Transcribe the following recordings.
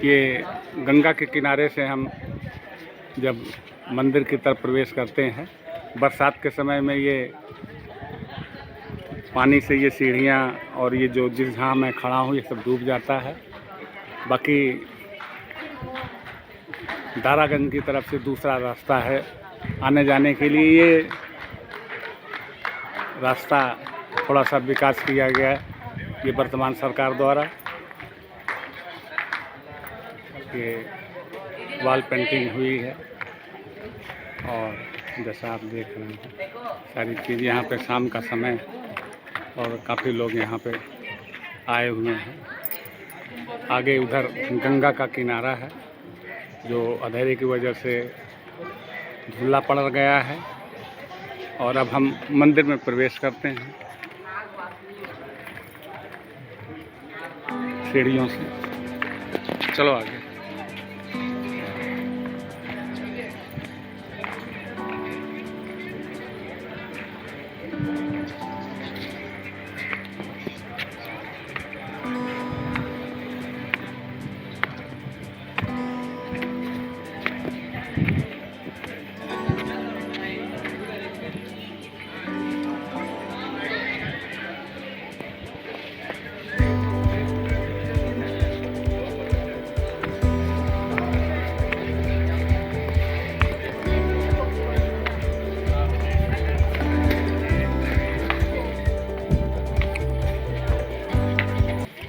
ये गंगा के किनारे से हम जब मंदिर की तरफ प्रवेश करते हैं, बरसात के समय में ये पानी से ये सीढ़ियाँ और ये जो जहाँ मैं खड़ा हूँ ये सब डूब जाता है। बाकी दारागंज की तरफ से दूसरा रास्ता है आने जाने के लिए। ये रास्ता थोड़ा सा विकास किया गया है ये वर्तमान सरकार द्वारा। ये वॉल पेंटिंग हुई है और जैसा आप देख रहे हैं सारी चीज़ यहाँ पे शाम का समय और काफ़ी लोग यहाँ पे आए हुए हैं। आगे उधर गंगा का किनारा है जो अंधेरे की वजह से धुंधला पड़ गया है और अब हम मंदिर में प्रवेश करते हैं सीढ़ियों से। चलो आगे।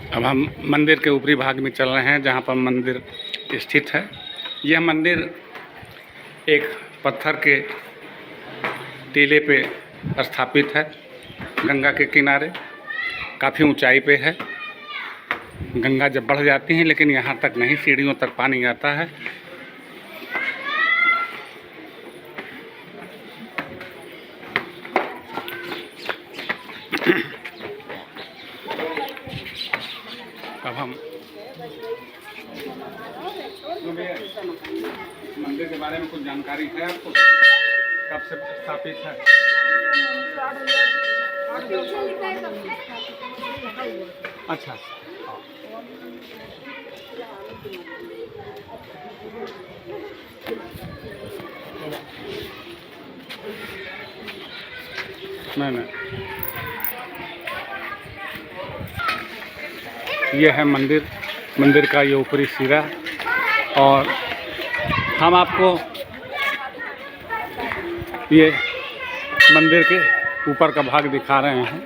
अब हम मंदिर के ऊपरी भाग में चल रहे हैं जहाँ पर मंदिर स्थित है। यह मंदिर एक पत्थर के टीले पे स्थापित है, गंगा के किनारे, काफ़ी ऊंचाई पे है। गंगा जब बढ़ जाती है लेकिन यहाँ तक नहीं, सीढ़ियों तक पानी आता है। अब हम मंदिर के बारे में कुछ जानकारी है आपको? कब से स्थापित है? अच्छा, नहीं ये है मंदिर का ये ऊपरी सिरा और हम आपको ये मंदिर के ऊपर का भाग दिखा रहे हैं।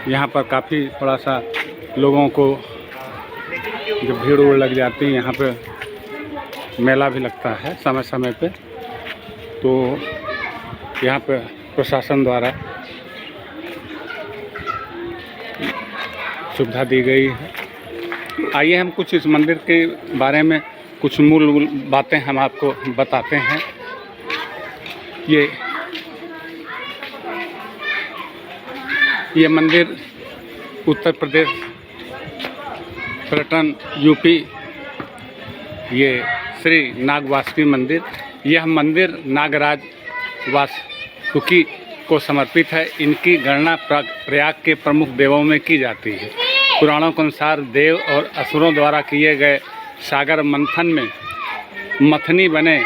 यहाँ पर काफ़ी थोड़ा सा लोगों को जब भीड़ उड़ लग जाती है, यहाँ पे मेला भी लगता है समय समय पे, तो यहाँ पे प्रशासन द्वारा सुविधा दी गई है। आइए हम कुछ इस मंदिर के बारे में कुछ मूल बातें हम आपको बताते हैं। ये मंदिर उत्तर प्रदेश पर्यटन यूपी, ये श्री नाग वासुकी मंदिर, यह मंदिर नागराज वासुकी को समर्पित है। इनकी गणना प्रयाग के प्रमुख देवों में की जाती है। पुराणों के अनुसार देव और असुरों द्वारा किए गए सागर मंथन में मथनी बने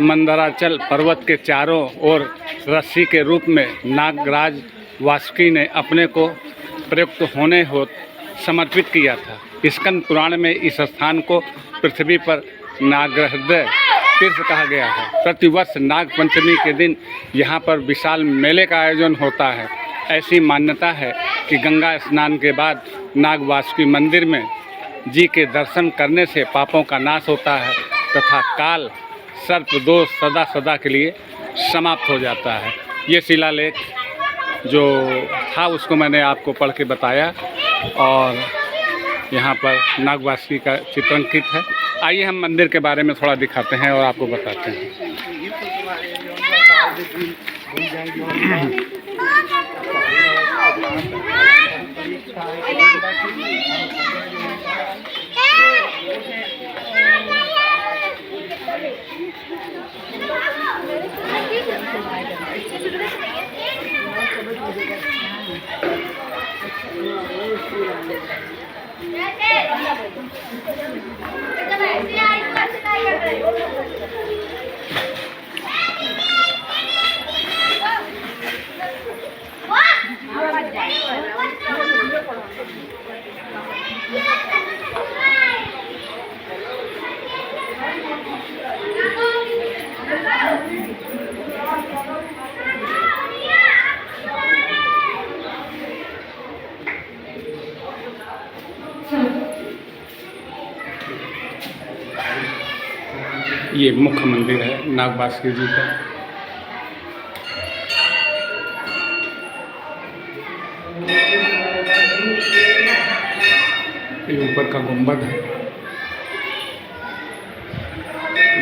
मंदराचल पर्वत के चारों ओर रस्सी के रूप में नागराज वासुकी ने अपने को प्रयुक्त होने हो समर्पित किया था। स्कंद पुराण में इस स्थान को पृथ्वी पर नागहृदय तीर्थ कहा गया है। प्रतिवर्ष नाग पंचमी के दिन यहाँ पर विशाल मेले का आयोजन होता है। ऐसी मान्यता है कि गंगा स्नान के बाद नाग वासुकी मंदिर में जी के दर्शन करने से पापों का नाश होता है तथा काल सर्प दोष सदा सदा के लिए समाप्त हो जाता है। ये शिलालेख जो था उसको मैंने आपको पढ़ के बताया और यहाँ पर नाग वासुकी का चित्रांकित है। आइए हम मंदिर के बारे में थोड़ा दिखाते हैं और आपको बताते हैं। ये मुख्य मंदिर है नागवासुकी जी का। ये ऊपर का गुंबद है,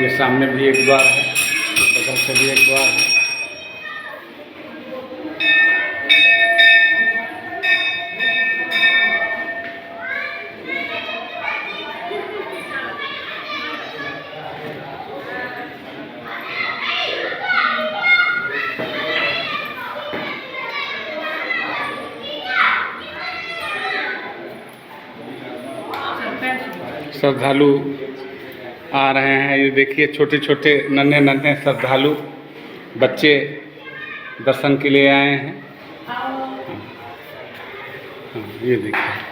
ये सामने भी एक द्वार है, बगल से भी एक द्वार है। श्रद्धालु आ रहे हैं, ये देखिए छोटे छोटे नन्हे नन्हे श्रद्धालु बच्चे दर्शन के लिए आए हैं। हाँ, ये देखिए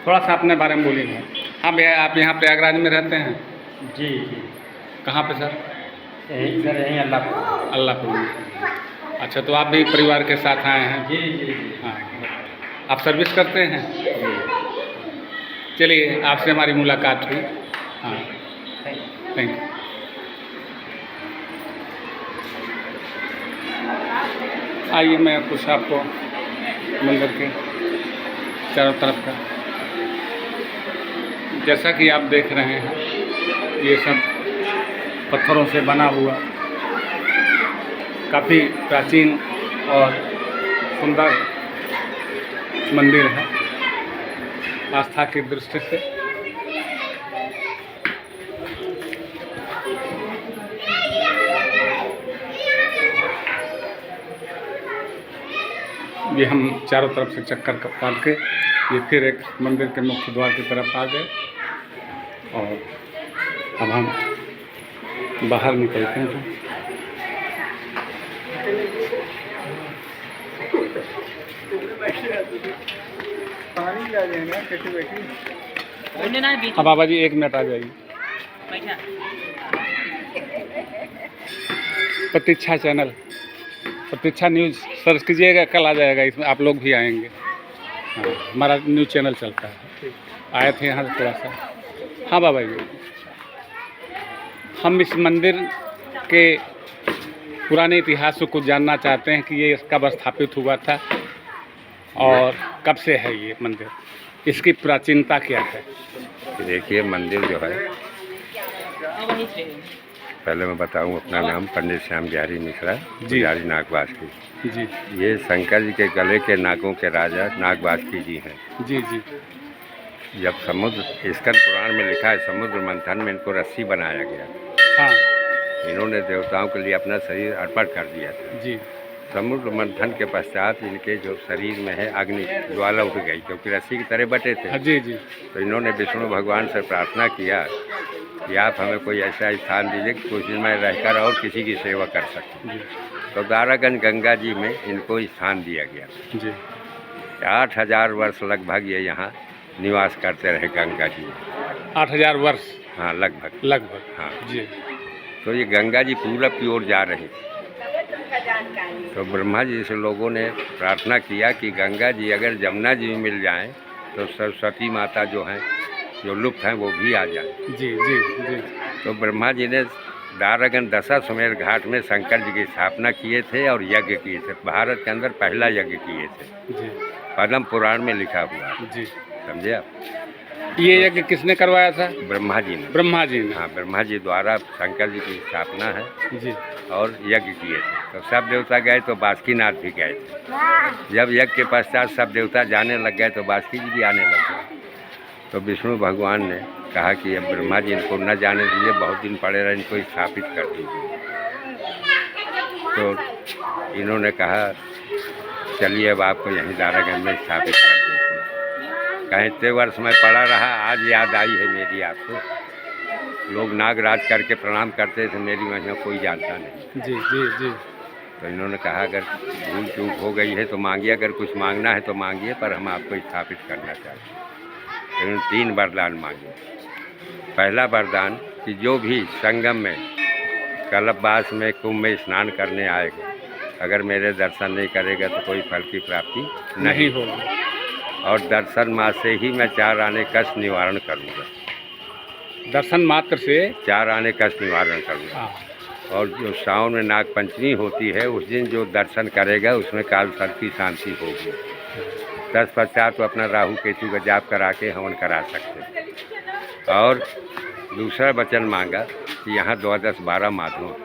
थोड़ा सा अपने बारे में बोलिए। हाँ भैया, आप यहाँ प्रयागराज में रहते हैं? जी जी। कहाँ पे सर? यहीं सर, यहीं अल्लाहपुर। अल्लाहपुर में। अच्छा, तो आप भी परिवार के साथ आए हैं? जी जी। हाँ, आप सर्विस करते हैं? चलिए, आपसे हमारी मुलाकात हुई। हाँ, थैंक यू। आइए, मैं कुछ आपको मंदिर के चारों तरफ का, जैसा कि आप देख रहे हैं, ये सब पत्थरों से बना हुआ काफ़ी प्राचीन और सुंदर मंदिर है आस्था की दृष्टि से। ये हम चारों तरफ से चक्कर काट के ये फिर एक मंदिर के मुख्य द्वार की तरफ आ गए और अब हम बाहर निकलते हैं। हाँ बाबा जी, 1 मिनट आ जाइए। प्रतीक्षा चैनल, प्रतीक्षा न्यूज़ सर्च कीजिएगा, कल आ जाएगा, इसमें आप लोग भी आएंगे। हाँ, हमारा न्यूज़ चैनल चलता है। आए थे यहाँ से थोड़ा सा। हाँ बाबा जी, हम इस मंदिर के पुराने इतिहास को कुछ जानना चाहते हैं कि ये कब स्थापित हुआ था और कब से है ये मंदिर, इसकी प्राचीनता क्या है? देखिए, मंदिर जो है, पहले मैं बताऊं, अपना नाम पंडित श्याम बिहारी मिश्रा, बिहारी नागवासुकी जी। ये शंकर जी के गले के नागों के राजा नागवासुकी जी हैं। जी जी। जब समुद्र, स्कंद पुराण में लिखा है, समुद्र मंथन में इनको रस्सी बनाया गया। हाँ। इन्होंने देवताओं के लिए अपना शरीर अर्पण कर दिया था। जी। समुद्र मंथन के पश्चात इनके जो शरीर में है अग्नि ज्वाला उठ गई, क्योंकि रस्सी की तरह बटे थे। जी जी। तो इन्होंने विष्णु भगवान से प्रार्थना किया कि आप हमें कोई ऐसा स्थान दीजिए कि कुछ दिन में रहकर और किसी की सेवा कर सकें। तो दारागंज गंगा जी में इनको स्थान दिया गया। जी। 8000 वर्ष लगभग ये यहाँ निवास करते रहे गंगा जी। 8000 वर्ष? हाँ, लगभग। हाँ जी। तो ये गंगा जी पूरब की ओर जा रही थी। तो ब्रह्मा जी से लोगों ने प्रार्थना किया कि गंगा जी अगर जमुना जी में मिल जाएं तो सरस्वती माता जो हैं, जो लुप्त हैं, वो भी आ जाए। जी जी जी। तो ब्रह्मा जी ने दारागंज दशाश्वमेध घाट में शंकर जी की स्थापना किए थे और यज्ञ किए थे। भारत के अंदर पहला यज्ञ किए थे। जी। पद्म पुराण में लिखा हुआ। जी। समझे आप? ये यज्ञ किसने करवाया था? ब्रह्मा जी ने। ब्रह्मा जी ने? हाँ, ब्रह्मा जी द्वारा शंकर जी की स्थापना है। जी। और यज्ञ किए थे। तो सब देवता गए तो बासुकीनाथ भी गए थे। जब यज्ञ के पश्चात सब देवता जाने लग गए तो बासुकी जी भी आने लग गए। तो विष्णु भगवान ने कहा कि अब ब्रह्मा जी इनको न जाने दीजिए, बहुत दिन पड़े रहे, इनको स्थापित कर दीजिए। तो इन्होंने कहा चलिए अब आपको यहीं दारागंज में स्थापित कर देते हैं। कहीं इतने वर्ष में पड़ा रहा, आज याद आई है मेरी आपको। लोग नागराज करके प्रणाम करते थे, मेरी महिमा कोई जानता नहीं। जी जी जी। तो इन्होंने कहा अगर भूल चूक हो गई है तो मांगिए, अगर कुछ मांगना है तो मांगिए, पर हम आपको स्थापित करना चाहते हैं। तो इन्होंने 3 वरदान मांगे। पहला वरदान कि जो भी संगम में, कल्पवास में, कुंभ में स्नान करने आएगा, अगर मेरे दर्शन नहीं करेगा तो कोई फल की प्राप्ति नहीं होगी। और दर्शन मात्र से ही मैं 4 आने कष्ट निवारण करूँगा। दर्शन मात्र से 4 आने कष्ट निवारण करूँगा। हाँ। और जो सावन में नाग पंचमी होती है, उस दिन जो दर्शन करेगा उसमें काल सर्प की शांति होगी। तत्पश्चात तो अपना राहु केतु का जाप करा के हवन करा सकते हैं। और दूसरा वचन मांगा कि यहाँ 12 माधव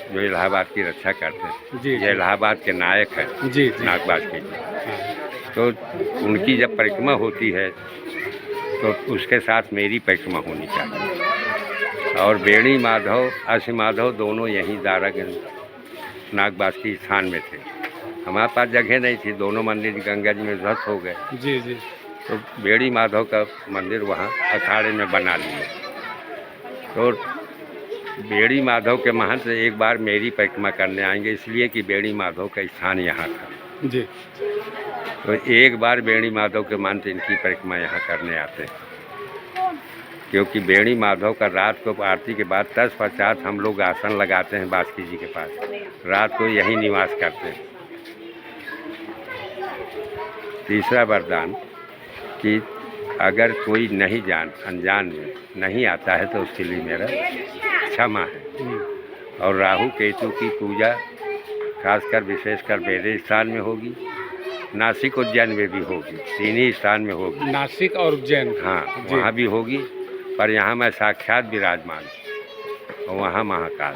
जो इलाहाबाद की रक्षा करते हैं, जी, ये इलाहाबाद के नायक हैं जी जी। नागबाज के। हाँ। तो उनकी जब परिक्रमा होती है तो उसके साथ मेरी परिक्रमा होनी चाहिए। और बेणी माधव, अश्व माधव दोनों यहीं दारागंज नागबाज की स्थान में थे। हमारे पास जगह नहीं थी, दोनों मंदिर गंगा जी में ध्वस्त हो गए। जी जी। तो बेड़ी माधव का मंदिर वहाँ अखाड़े में बना लिया। तो बेड़ी माधव के महंत एक बार मेरी परिक्रमा करने आएंगे, इसलिए कि बेड़ी माधव का स्थान यहाँ था। जी। तो एक बार बेड़ी माधव के महंत इनकी परिक्रमा यहाँ करने आते हैं, क्योंकि बेड़ी माधव का रात को आरती के बाद तत्पश्चात हम लोग आसन लगाते हैं बासुकी जी के पास, रात को यहीं निवास करते हैं। तीसरा वरदान कि अगर कोई नहीं अनजान में नहीं आता है तो उसके लिए मेरा क्षमा है। और राहु केतु की पूजा खासकर विशेषकर मेरे स्थान में होगी, नासिक उज्जैन में भी होगी, 3 ही स्थान में होगी। नासिक और उज्जैन, हाँ, वहाँ भी होगी, पर यहाँ मैं साक्षात विराजमान और वहाँ महाकाल,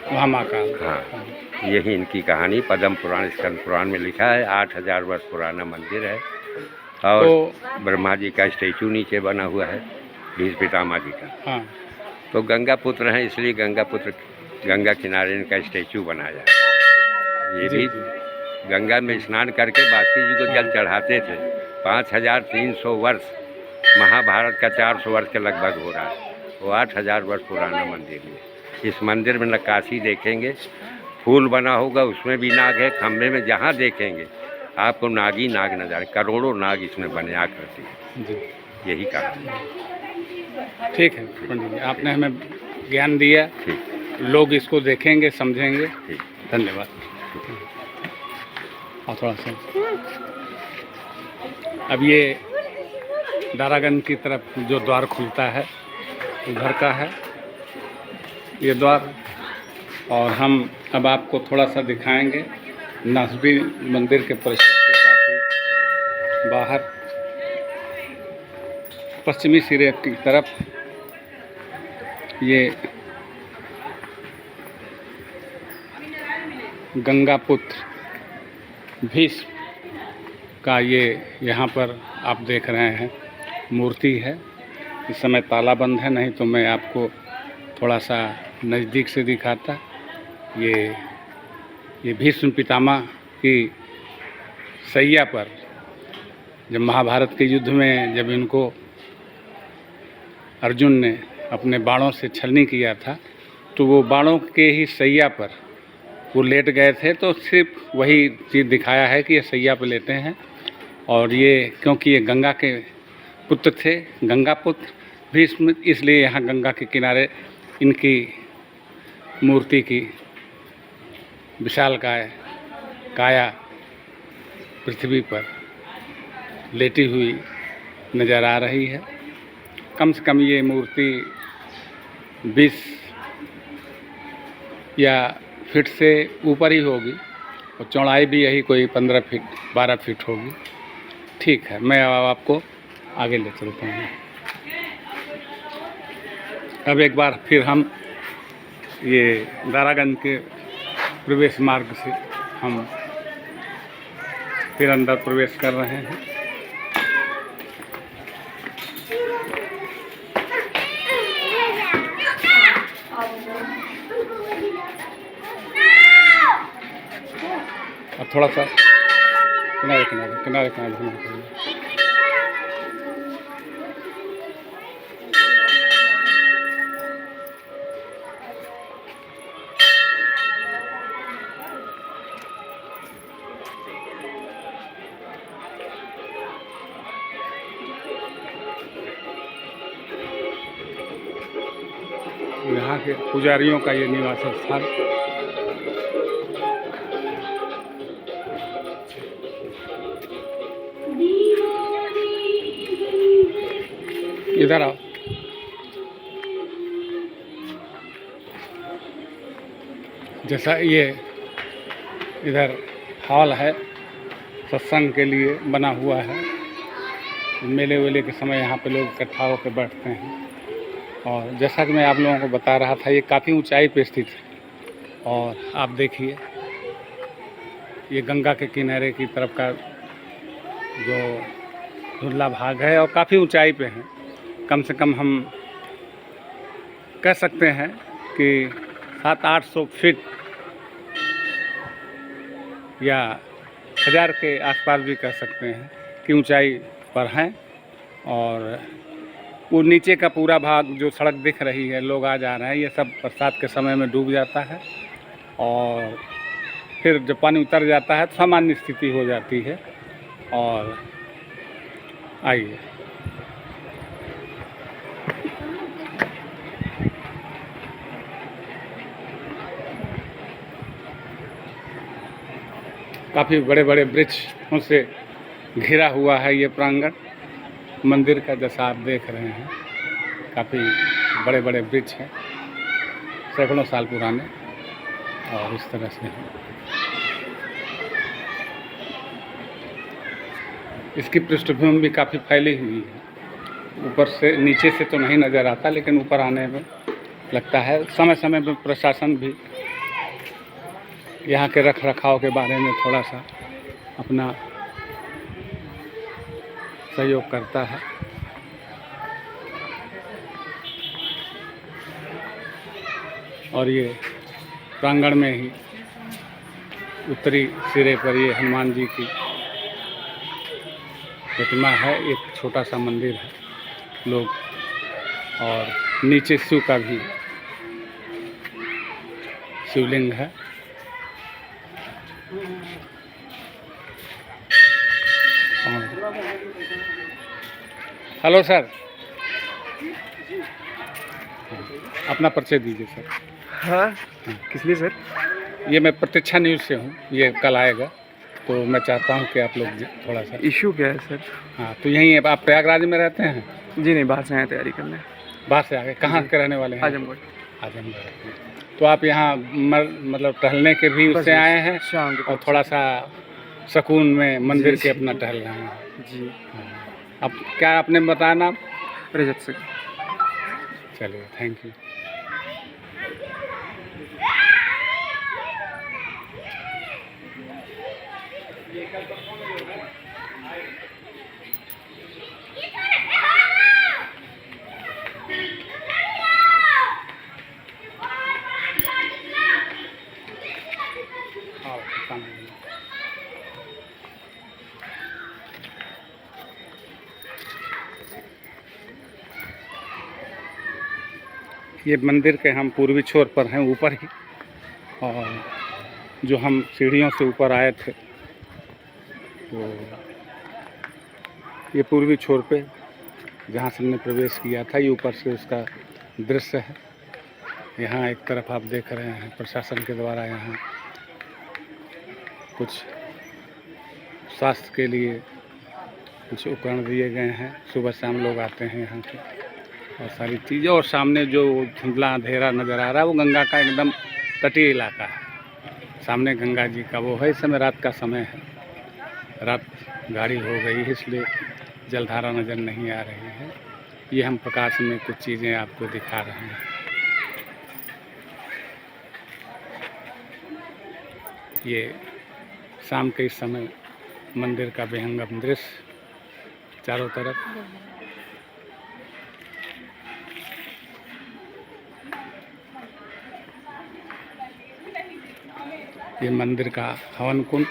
वहाँ महाकाल। हाँ, यही इनकी कहानी पद्म पुराण, स्कंद पुराण में लिखा है। 8000 वर्ष पुराना मंदिर है। और तो ब्रह्मा जी का स्टैचू नीचे बना हुआ है, भीष्म पितामह जी का। हाँ। तो गंगा पुत्र हैं, इसलिए गंगा पुत्र, गंगा किनारे इनका स्टैचू बनाया। ये जी, भी जी। गंगा में स्नान करके बासुकी जी को जल चढ़ाते थे। 5300 वर्ष, महाभारत का 400 वर्ष के लगभग हो रहा है। वो 8000 वर्ष पुराना मंदिर है। इस मंदिर में नक्काशी देखेंगे, फूल बना होगा, उसमें भी नाग है। खम्भे में जहाँ देखेंगे आपको नाग ही नाग नजर, करोड़ों नाग इसमें बने आकृति है। जी। यही कहा। ठीक है पंडित जी, आपने हमें ज्ञान दिया। ठीक, लोग इसको देखेंगे, समझेंगे। ठीक। धन्यवाद। और थोड़ा सा अब ये दारागंज की तरफ जो द्वार खुलता है उधर का है ये द्वार। और हम अब आपको थोड़ा सा दिखाएंगे नसबी मंदिर के परिसर के पास ही बाहर पश्चिमी सिरे की तरफ ये गंगापुत्र भीष्म का ये यहाँ पर आप देख रहे हैं मूर्ति है। इस समय ताला बंद है, नहीं तो मैं आपको थोड़ा सा नज़दीक से दिखाता। ये भीष्म पितामह की सैया पर जब महाभारत के युद्ध में जब इनको अर्जुन ने अपने बाणों से छलनी किया था, तो वो बाणों के ही सैया पर वो लेट गए थे। तो सिर्फ वही चीज़ दिखाया है कि ये सैया पर लेटे हैं। और ये क्योंकि ये गंगा के पुत्र थे, गंगा पुत्र भीष्म, इसलिए यहाँ गंगा के किनारे इनकी मूर्ति की विशालकाय काया पृथ्वी पर लेटी हुई नज़र आ रही है। कम से कम ये मूर्ति 20 या फीट से ऊपर ही होगी और चौड़ाई भी यही कोई 15 फीट 12 फीट होगी। ठीक है, मैं अब आपको आगे ले चलता हूँ। अब एक बार फिर हम ये दारागंज के प्रवेश मार्ग से हम फिर अंदर प्रवेश कर रहे हैं। और थोड़ा सा किनारे किनारे किनारे किनारे घूमना पड़ेगा। यहाँ के पुजारियों का ये निवास स्थान। इधर आओ। जैसा ये इधर हॉल है, सत्संग के लिए बना हुआ है। मेले वेले के समय यहाँ पे लोग इकट्ठा होकर बैठते हैं। और जैसा कि मैं आप लोगों को बता रहा था, ये काफ़ी ऊंचाई पे स्थित है। और आप देखिए, ये गंगा के किनारे की तरफ का जो धुंधला भाग है और काफ़ी ऊंचाई पे है। कम से कम हम कह सकते हैं कि 700-800 फीट या 1000 के आसपास भी कह सकते हैं कि ऊंचाई पर हैं। और वो नीचे का पूरा भाग जो सड़क दिख रही है, लोग आ जा रहे हैं, ये सब बरसात के समय में डूब जाता है। और फिर जब पानी उतर जाता है तो सामान्य स्थिति हो जाती है। और आइए, काफ़ी बड़े बड़े वृक्षों से घिरा हुआ है ये प्रांगण मंदिर का। जैसा आप देख रहे हैं, काफ़ी बड़े बड़े वृक्ष हैं, सैकड़ों साल पुराने। और इस तरह से हैं। इसकी पृष्ठभूमि भी काफ़ी फैली हुई है। ऊपर से, नीचे से तो नहीं नज़र आता, लेकिन ऊपर आने में लगता है। समय समय पर प्रशासन भी यहाँ के रख रखाव के बारे में थोड़ा सा अपना सहयोग करता है। और ये प्रांगण में ही उत्तरी सिरे पर ये हनुमान जी की प्रतिमा है। एक छोटा सा मंदिर है लोग, और नीचे शिव का भी शिवलिंग है। हेलो सर, अपना परिचय दीजिए सर। हाँ, किस लिए सर? ये मैं प्रतीक्षा न्यूज़ से हूँ, ये कल आएगा, तो मैं चाहता हूँ कि आप लोग थोड़ा सा। इशू क्या है सर? हाँ, तो यहीं आप प्रयागराज में रहते हैं? जी नहीं, बाहर से आए तैयारी करने। बाहर से आ गए? कहाँ के रहने वाले हैं? आजमगढ़। आजमगढ़। तो आप यहाँ मतलब टहलने के भी उससे आए हैं शाम को और थोड़ा सा सुकून में मंदिर के अपना टहल रहे हैं? जी। हाँ। अब क्या आपने बताया नाम? रजत सर। चलिए, थैंक यू। ये मंदिर के हम पूर्वी छोर पर हैं, ऊपर ही। और जो हम सीढ़ियों से ऊपर आए थे, तो ये पूर्वी छोर पे जहाँ से हमने प्रवेश किया था, ये ऊपर से उसका दृश्य है। यहाँ एक तरफ आप देख रहे हैं प्रशासन के द्वारा यहाँ कुछ स्वास्थ्य के लिए कुछ उपकरण दिए गए हैं। सुबह शाम लोग आते हैं यहाँ पे, और सारी चीज़ें। और सामने जो धुंधला अंधेरा नज़र आ रहा है, वो गंगा का एकदम तटीय इलाका है। सामने गंगा जी का वो है। इस समय रात का समय है, रात गाढ़ी हो गई है, इसलिए जलधारा नज़र नहीं आ रही है। ये हम प्रकाश में कुछ चीज़ें आपको दिखा रहे हैं। ये शाम के इस समय मंदिर का विहंगम दृश्य, चारों तरफ। ये मंदिर का हवन कुंड,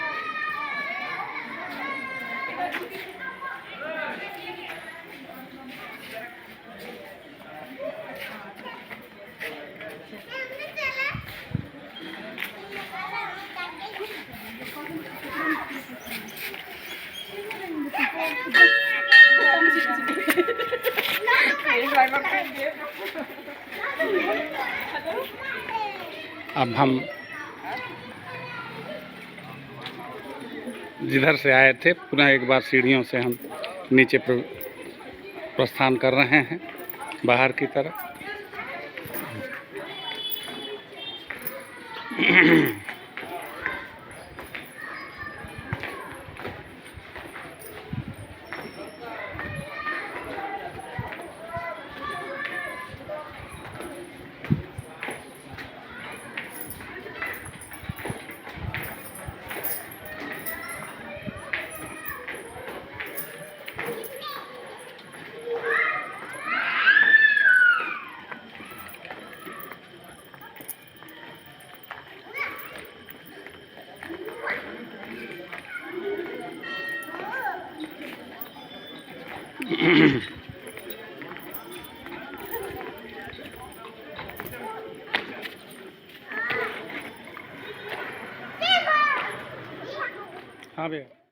अब हम जिधर से आए थे पुनः एक बार सीढ़ियों से हम नीचे प्रस्थान कर रहे हैं बाहर की तरफ। हाँ भैया।